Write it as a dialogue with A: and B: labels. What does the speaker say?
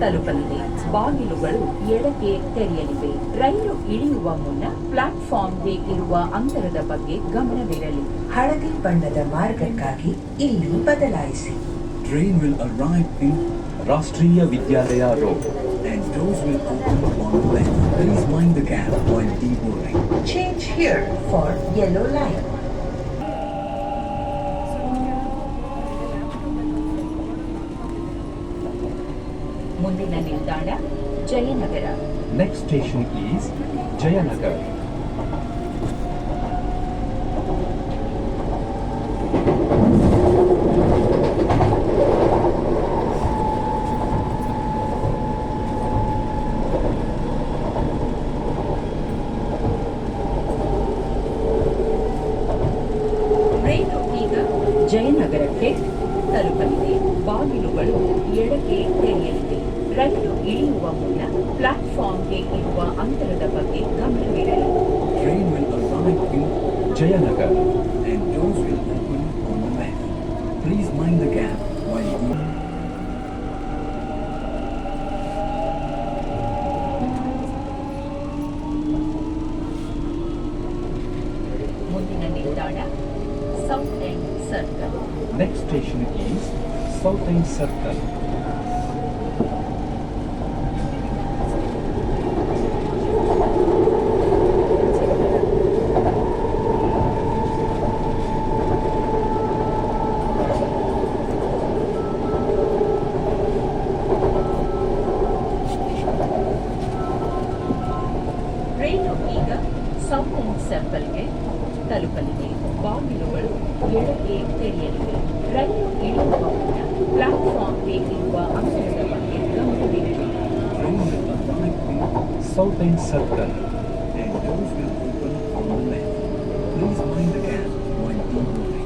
A: ತಲುಪಲಿದೆ. ಬಾಗಿಲುಗಳು ಎಡಕ್ಕೆ ತೆರೆಯಲಿವೆ. ರೈಲು ಇಳಿಯುವ ಮುನ್ನ ಪ್ಲಾಟ್ಫಾರ್ಮ್ಗೆ ಇರುವ ಅಂತರದ ಬಗ್ಗೆ ಗಮನವಿರಲಿ.
B: ಹಳದಿ ಬಣ್ಣದ ಮಾರ್ಗಕ್ಕಾಗಿ ಇಲ್ಲಿ ಬದಲಾಯಿಸಿ.
C: Train will arrive in Rashtriya Vidyalaya Road and doors will open on the left. Please mind the gap while deboarding.
B: Change here for yellow line.
A: ಮುಂದಿನ ನಿಲ್ದಾಣ Jayanagar.
D: Next station is Jayanagar.
A: ರೈಲು ಈಗ ಜಯನಗರಕ್ಕೆ ತಲುಪಲಿದೆ. ಬಾಗಿಲುಗಳು ಎಡಕ್ಕೆ ತೆರೆಯಲಿವೆ. ರೈಲು ಇಳಿಯುವ ಮುನ್ನ ಪ್ಲಾಟ್ಫಾರ್ಮ್ಗೆ ಇರುವ ಅಂತರದ ಬಗ್ಗೆ ಗಮನವಿರಲಿ.
C: Train will arrive in
D: Jayanagar.
C: and doors will open on the left. Please mind the gap while deboarding.
A: ಮುಂದಿನ ನಿಲ್ದಾಣ south end circle.
D: Next station is South End Circle.
A: ರೈಲು ಈಗ ಸೌತ್ ಎಂಡ್ ಸರ್ಕಲ್ಗೆ ತಲುಪಲಿದೆ. ಬಾಗಿಲುಗಳು ಎಡಕ್ಕೆ ತೆರೆಯಲಿವೆ. ರೈಲು ಇಳಿಯುವ ಮುನ್ನ ಪ್ಲಾಟ್ಫಾರ್ಮ್ಗೆ ಇರುವ ಅಂತರದ ಬಗ್ಗೆ ಗಮನವಿರಲಿ.
C: Train will arrive in
D: South End Circle.
C: and doors will open on the left. Please mind the gap while deboarding.